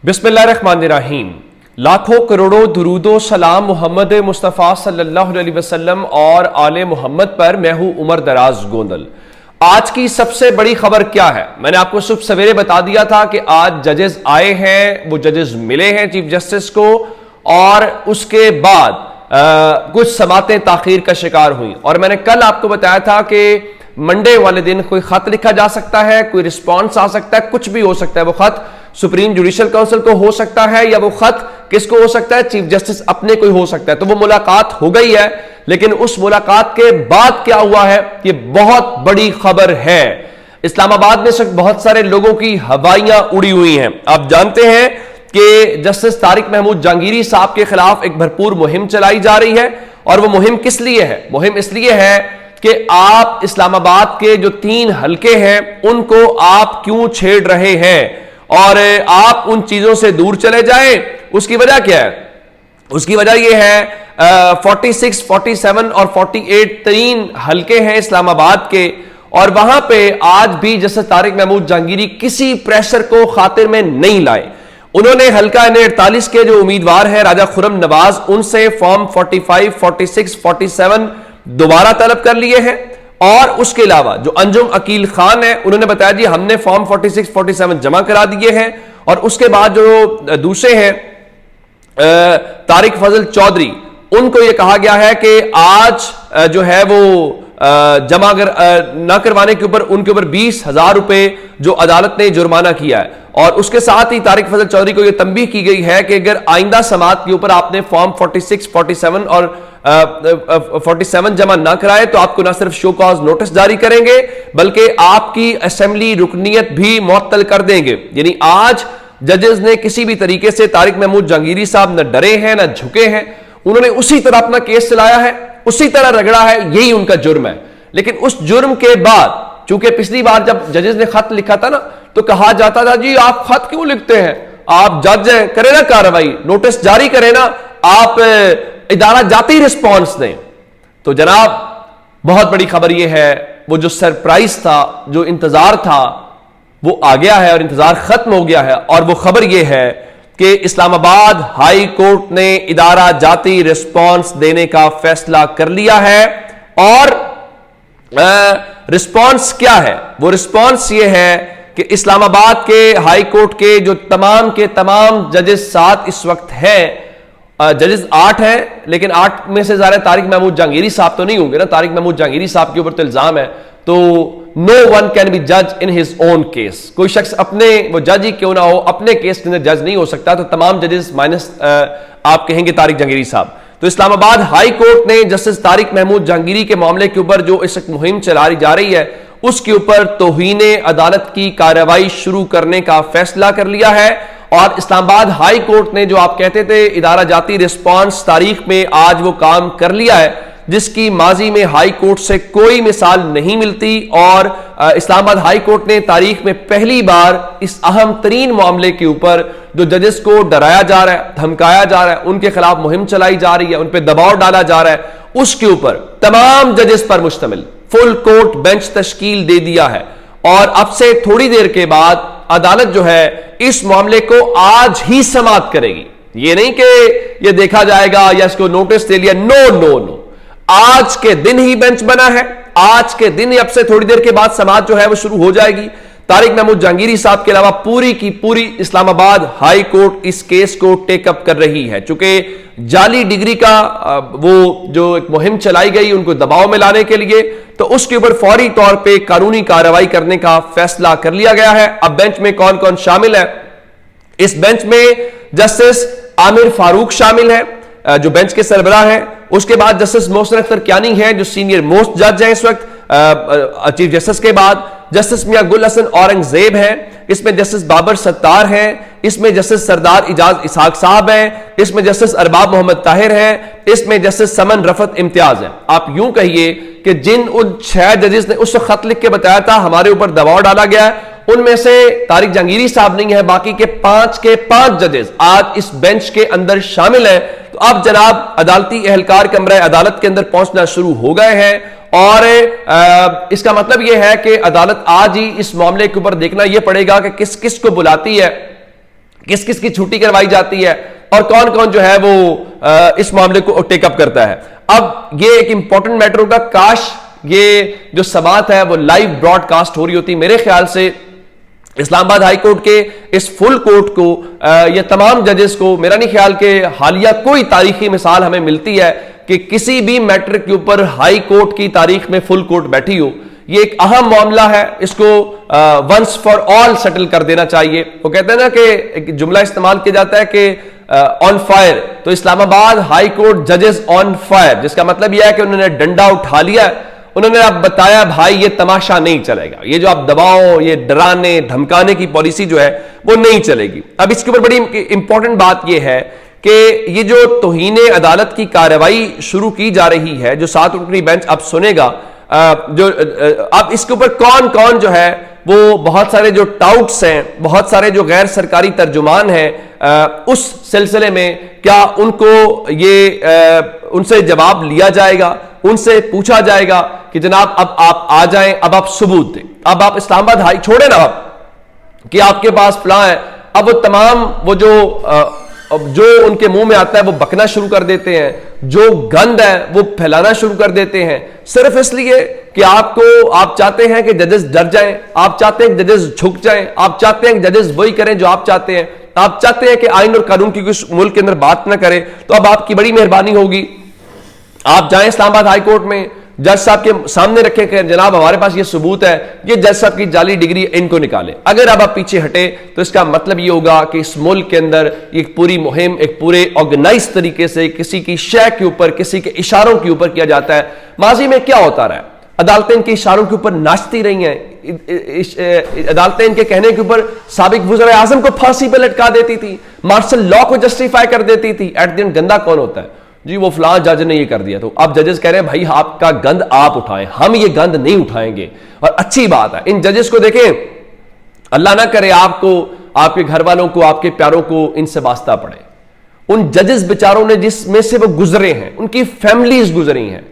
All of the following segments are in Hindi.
बिस्मिल्लाहिर्रहमानिर्रहीम। लाखों करोड़ों दुरूदो सलाम मोहम्मद मुस्तफ़ा सल्लल्लाहु अलैहि वसल्लम और आले मोहम्मद पर। मैं हूं उमर दराज गोंदल। आज की सबसे बड़ी खबर क्या है? मैंने आपको सुबह सवेरे बता दिया था कि आज जजेस आए हैं, वो जजेस मिले हैं चीफ जस्टिस को, और उसके बाद कुछ समातें ताखीर का शिकार हुई। और मैंने कल आपको बताया था कि मंडे वाले दिन कोई खत लिखा जा सकता है, कोई रिस्पॉन्स आ सकता है, कुछ भी हो सकता है। वो खत सुप्रीम जुडिशल काउंसिल को हो सकता है, या वो खत किसको हो सकता है, चीफ जस्टिस अपने को हो सकता है। तो वो मुलाकात हो गई है, लेकिन उस मुलाकात के बाद क्या हुआ है, ये बहुत बड़ी खबर है। इस्लामाबाद में इस वक्त बहुत सारे लोगों की हवाइयां उड़ी हुई हैं। आप जानते हैं कि जस्टिस तारिक महमूद जहांगीरी साहब के खिलाफ एक भरपूर मुहिम चलाई जा रही है। और वो मुहिम किस लिए है? मुहिम इसलिए है कि आप इस्लामाबाद के जो 3 हलके हैं उनको आप क्यों छेड़ रहे हैं, और आप उन चीजों से दूर चले जाएं। उसकी वजह क्या है? उसकी वजह यह है 46, 47 और 48 3 हलके हैं इस्लामाबाद के, और वहां पे आज भी जस्टिस तारिक महमूद जहांगीरी किसी प्रेशर को खातिर में नहीं लाए। उन्होंने हल्का N48 के जो उम्मीदवार हैं राजा खुर्रम नवाज, उनसे फॉर्म 45, 46, 47 दोबारा तलब कर लिए हैं। और उसके अलावा जो अंजुम अकील खान है, उन्होंने बताया जी हमने फॉर्म 46, 47 जमा करा दिए हैं। और उसके बाद जो दूसरे हैं तारिक फजल चौधरी, उनको यह कहा गया है कि आज जो है वो जमा ना करवाने के ऊपर उनके ऊपर 20,000 रुपए जो अदालत ने जुर्माना किया है। और उसके साथ ही तारिक फजल चौधरी को यह तंबीह की गई है कि अगर आइंदा समात के ऊपर आपने फॉर्म 46, 47 और 47 जमा ना कराए तो आपको ना सिर्फ शो कॉज नोटिस जारी करेंगे, बल्कि आपकी असेंबली रुकनीयत भी मुअत्तल कर देंगे। यानी आज जजेस ने किसी भी तरीके से तारिक महमूद जहांगीरी साहब न डरे हैं न झुके हैं। उन्होंने उसी तरह अपना केस चलाया है, उसी तरह रगड़ा है, यही उनका जुर्म है। लेकिन उस जुर्म के बाद, चूंकि पिछली बार जब जजेस ने खत लिखा था ना, तो कहा जाता था जी आप खत क्यों लिखते हैं, आप जज हैं, करें ना कार्रवाई, नोटिस जारी करें ना, आप इदारा जाती रिस्पॉन्स दें। तो जनाब बहुत बड़ी खबर यह है, वो जो सरप्राइज था, जो इंतजार था, वो आ गया है और इंतजार खत्म हो गया है। और वो खबर यह है कि इस्लामाबाद हाई कोर्ट ने इदारा जाती रिस्पॉन्स देने का फैसला कर लिया है। और रिस्पॉन्स क्या है? वो रिस्पॉन्स ये है कि इस्लामाबाद के हाई कोर्ट के जो तमाम के तमाम जजेस साथ इस वक्त हैं, जजेस 8 हैं, लेकिन 8 में से ज्यादा तारिक महमूद जहांगीरी साहब तो नहीं होंगे ना। तारिक महमूद जहांगीरी साहब के ऊपर तो इल्जाम है, तो नो वन कैन बी जज इन हिज ओन केस। कोई शख्स अपने, वो जज ही क्यों ना हो, अपने केस के अंदर जज नहीं हो सकता। तो तमाम जजेस माइनस आप कहेंगे तारिक जहांगीरी साहब। तो इस्लामाबाद हाई कोर्ट ने जस्टिस तारिक महमूद जहांगीरी के मामले के ऊपर जो इस मुहिम चलाई जा रही है, उसके ऊपर तौहीने अदालत की कार्रवाई शुरू करने का फैसला कर लिया है। और इस्लामाबाद हाई कोर्ट ने जो आप कहते थे इदारा जाती रिस्पॉन्स तारीख में आज वो काम कर लिया है, जिसकी माजी में हाई कोर्ट से कोई मिसाल नहीं मिलती। और इस्लामाबाद हाई कोर्ट ने तारीख में पहली बार इस अहम तरीन मामले के ऊपर जो जजेस को डराया जा रहा है, धमकाया जा रहा है, उनके खिलाफ मुहिम चलाई जा रही है, उन पर दबाव डाला जा रहा है, उसके ऊपर तमाम जजेस पर मुश्तमिल फुल कोर्ट बेंच तश्कील दे दिया है। और अब से थोड़ी देर के बाद अदालत जो है इस मामले को आज ही समाप्त करेगी। ये नहीं कि ये देखा जाएगा या इसको नोटिस दे लिया, नो नो नो, आज के दिन ही बेंच बना है, आज के दिन ही अब से थोड़ी देर के बाद समाअत जो है वो शुरू हो जाएगी। तारिक महमूद जहांगीरी साहब के अलावा पूरी की पूरी इस्लामाबाद हाई कोर्ट इस केस को टेकअप कर रही है। चूंकि जाली डिग्री का वो जो एक मुहिम चलाई गई उनको दबाव में लाने के लिए, तो उसके ऊपर फौरी तौर पे कानूनी कार्रवाई करने का फैसला कर लिया गया है। अब बेंच में कौन कौन शामिल है? इस बेंच में जस्टिस आमिर फारूक शामिल है जो बेंच के सरबराह हैं। उसके बाद जस्टिस मोहसिन अख्तर कियानी है जो सीनियर मोस्ट जज है इस वक्त चीफ जस्टिस के बाद। जस्टिस मियां गुल हसन औरंगजेब है, इसमें जस्टिस बाबर सत्तार हैं, इसमें जस्टिस सरदार इजाज इसहाक साहब हैं, इसमें जस्टिस अरबाब मोहम्मद ताहिर हैं, इसमें जस्टिस समन रफत इम्तियाज हैं। आप यूं कहिए कि जिन उन 6 जजेस ने उस खत लिख के बताया था हमारे ऊपर दबाव डाला गया है, उनमें से तारिक जहांगीरी साहब नहीं है, बाकी के 5 जजेस आज इस बेंच के अंदर शामिल हैं। तो अब जनाब अदालती एहलकार कमरा अदालत के अंदर पहुंचना शुरू हो गए हैं। और इसका मतलब यह है कि अदालत आज ही इस मामले के ऊपर देखना यह पड़ेगा कि किस किस को बुलाती है किस किस की छुट्टी करवाई जाती है और कौन कौन जो है वो इस मामले को टेकअप करता है। अब ये एक इंपॉर्टेंट मैटर होगा, काश ये जो समात है वो लाइव ब्रॉडकास्ट हो रही होती। मेरे ख्याल से इस्लामाबाद हाई कोर्ट के इस फुल कोर्ट को या तमाम जजेस को, मेरा नहीं ख्याल कि हालिया कोई तारीखी मिसाल हमें मिलती है कि किसी भी मैटर के ऊपर हाई कोर्ट की तारीख में फुल कोर्ट बैठी हो। ये एक अहम मामला है, इसको वंस फॉर ऑल सेटल कर देना चाहिए। वो कहते हैं ना कि एक जुमला इस्तेमाल किया जाता है कि ऑन फायर, तो इस्लामाबाद हाई कोर्ट जजेस ऑन फायर, जिसका मतलब यह है कि उन्होंने डंडा उठा लिया, उन्होंने अब बताया भाई ये तमाशा नहीं चलेगा, ये जो आप दबाओ, ये डराने धमकाने की पॉलिसी जो है वो नहीं चलेगी। अब इसके ऊपर बड़ी इंपॉर्टेंट बात यह है कि ये जो तौहीन अदालत की कार्रवाई शुरू की जा रही है, जो 7 रुकनी बेंच अब सुनेगा, जो अब इसके ऊपर कौन कौन जो है वो बहुत सारे जो टाउट्स हैं, बहुत सारे जो गैर सरकारी तर्जुमान हैं, उस सिलसिले में क्या उनको ये उनसे जवाब लिया जाएगा, उनसे पूछा जाएगा कि जनाब अब आप आ जाएं, अब आप सबूत दें, अब आप इस्लामाबाद हाई छोड़े ना आप कि आपके पास प्लान है। अब वो तमाम वो जो उनके मुंह में आता है वो बकना शुरू कर देते हैं, जो गंद है वो फैलाना शुरू कर देते हैं, सिर्फ इसलिए कि आप चाहते हैं कि जजेस डर जाएं, आप चाहते हैं कि जजेस झुक जाएं, आप चाहते हैं कि जजेस वही करें जो आप चाहते हैं, आप चाहते हैं कि आइन और कानून की कुछ मुल्क के अंदर बात ना करें। तो अब आपकी बड़ी मेहरबानी होगी, आप जाएं इस्लामाबाद हाई कोर्ट में, जज साहब के सामने रखें कि जनाब हमारे पास ये सबूत है, ये जज साहब की जाली डिग्री, इनको निकालें। अगर अब आप पीछे हटे तो इसका मतलब ये होगा कि इस मुल्क के अंदर एक पूरी मुहिम एक पूरे ऑर्गेनाइज तरीके से किसी की शय के ऊपर, किसी के इशारों के ऊपर किया जाता है। माजी में क्या होता रहा है, अदालतें इनके इशारों के ऊपर नाचती रही हैं, अदालतें इनके कहने के ऊपर साबिक वज़ीर आज़म को फांसी पर लटका देती थी, मार्शल लॉ को जस्टिफाई कर देती थी। एट द एंड गंदा कौन होता है जी, वो फलां जज ने ये कर दिया। तो अब जजेस कह रहे हैं भाई आपका गंद आप उठाएं, हम ये गंद नहीं उठाएंगे। और अच्छी बात है, इन जजेस को देखें, अल्लाह ना करे आपको, आपके घर वालों को, आपके प्यारों को इनसे वास्ता पड़े। उन जजेस बेचारों ने जिसमें से वो गुजरे हैं, उनकी फैमिलीज गुजरी हैं,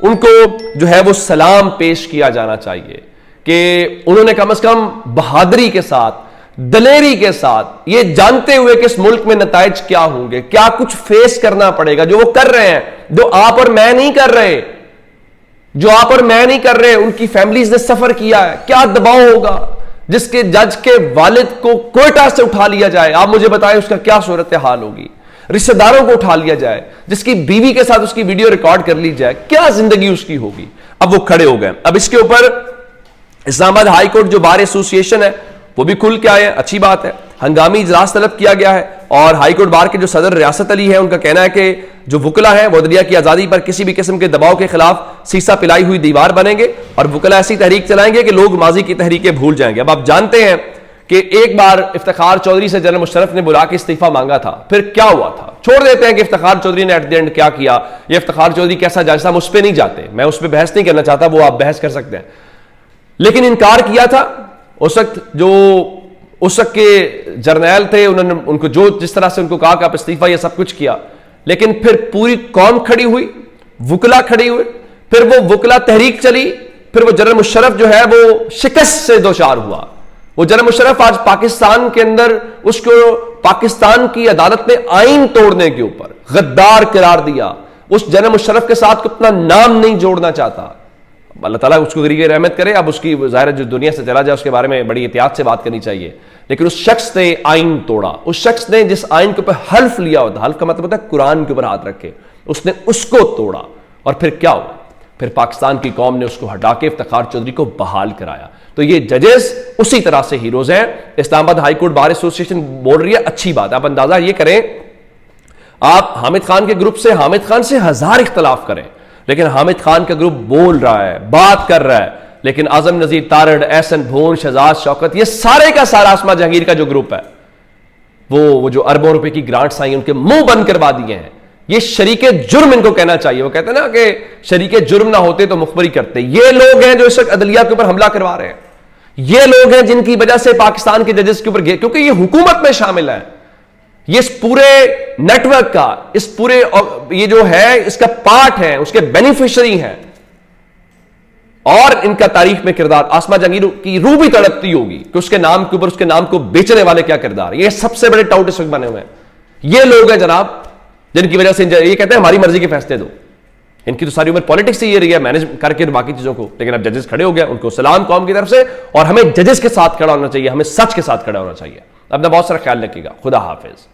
उनको जो है वो सलाम पेश किया जाना चाहिए कि उन्होंने कम से कम बहादुरी के साथ, दलेरी के साथ, ये जानते हुए कि इस मुल्क में नताइज क्या होंगे, क्या कुछ फेस करना पड़ेगा, जो वो कर रहे हैं, जो आप और मैं नहीं कर रहे, जो आप और मैं नहीं कर रहे, उनकी फैमिलीज ने सफर किया है। क्या दबाव होगा जिसके जज के वालिद को कोयटा से उठा लिया जाए, आप मुझे बताएं उसका क्या सूरत हाल होगी। रिश्तेदारों को उठा लिया जाए, जिसकी बीवी के साथ उसकी वीडियो रिकॉर्ड कर ली जाए, क्या जिंदगी उसकी होगी। अब वो खड़े हो गए। अब इसके ऊपर इस्लामाबाद हाई कोर्ट जो बार एसोसिएशन है वो भी खुल के आए, अच्छी बात है। हंगामी इजलास तलब किया गया है और हाई कोर्ट बार के जो सदर रियासत अली है, उनका कहना है कि जो वुकला है वो अदलिया की आजादी पर किसी भी किस्म के दबाव के खिलाफ सीसा पिलाई हुई दीवार बनेंगे और वुकला ऐसी तहरीक चलाएंगे कि लोग माजी की तहरीकें भूल जाएंगे। अब आप जानते हैं कि एक बार इफ्तिखार चौधरी से जनरल मुशर्रफ ने बुला के इस्तीफा मांगा था, फिर क्या हुआ था। छोड़ देते हैं कि इफ्तिखार चौधरी ने एट द एंड क्या किया, ये इफ्तिखार चौधरी कैसा जज था, हम उस पर नहीं जाते, मैं उस पर बहस नहीं करना चाहता, वो आप बहस कर सकते हैं। लेकिन इनकार किया था उस वक्त जो उस वक्त के जर्नैल थे, उन्होंने उनको जो जिस तरह से उनको कहा कि आप इस्तीफा, ये सब कुछ किया। लेकिन फिर पूरी कौम खड़ी हुई, वुकला खड़ी हुए, फिर वो वुकला तहरीक चली, फिर वो जनरल मुशर्रफ जो है वो शिकस्त से दोचार हुआ। वो जनरल मुशर्रफ आज पाकिस्तान के अंदर, उसको पाकिस्तान की अदालत ने आइन तोड़ने के ऊपर गद्दार करार दिया। उस जनरल मुशर्रफ के साथ अपना नाम नहीं जोड़ना चाहता। अल्लाह ताला उसको गरीब रहमत करे। अब उसकी ज़ाहिर जो दुनिया से चला जाए उसके बारे में बड़ी एहतियात से बात करनी चाहिए। लेकिन उस शख्स ने आइन तोड़ा, उस शख्स ने जिस आइन के ऊपर हल्फ लिया होता, हल्फ का मतलब होता है कुरान के ऊपर हाथ रखे, उसने उसको तोड़ा। और फिर क्या हुआ, फिर पाकिस्तान की कौम ने उसको हटा के इफ्तिखार चौधरी को बहाल कराया। तो ये जजेस उसी तरह से हीरोज हैं। Islamabad high court bar association बोल रही है, अच्छी बात है। आप अंदाजा ये करें, आप हामिद खान के ग्रुप से, हामिद खान से 1000 इख्तलाफ करें, लेकिन हामिद खान का ग्रुप बोल रहा है, बात कर रहा है। लेकिन आजम नजीर तारड़, एहसन भून, शहजाद शौकत, ये सारे का सारा आसमा जहांगीर का जो ग्रुप है, वो जो अरबों रुपए की ग्रांट्स आई उनके मुंह बंद करवा दिए हैं। ये शरीके जुर्म इनको कहना चाहिए। वो कहते हैं ना कि शरीके जुर्म ना होते तो मुखबरी करते। ये लोग हैं जो इस वक्त अदलिया के ऊपर हमला करवा रहे हैं। ये लोग हैं जिनकी वजह से पाकिस्तान के जजेस के ऊपर, क्योंकि ये हुकूमत में शामिल है, ये इस पूरे नेटवर्क का, इस पूरे ये जो है इसका पार्ट है, उसके बेनिफिशियरी हैं। और इनका तारीख में किरदार, आसमा जहांगीर की रूह भी तड़पती होगी कि उसके नाम के ऊपर उसके नाम को बेचने वाले क्या किरदार। ये सबसे बड़े टाउट इस वक्त बने हुए हैं। ये लोग हैं जनाब जिनकी वजह से ये कहते हैं हमारी मर्जी के फैसले दो। इनकी तो सारी उम्र पॉलिटिक्स से ये रही है, मैनेज करके बाकी चीजों को। लेकिन अब जजेस खड़े हो गए, उनको सलाम कौम की तरफ से। और हमें जजेस के साथ खड़ा होना चाहिए, हमें सच के साथ खड़ा होना चाहिए। अपना बहुत सारा ख्याल रखिएगा। खुदा हाफिज।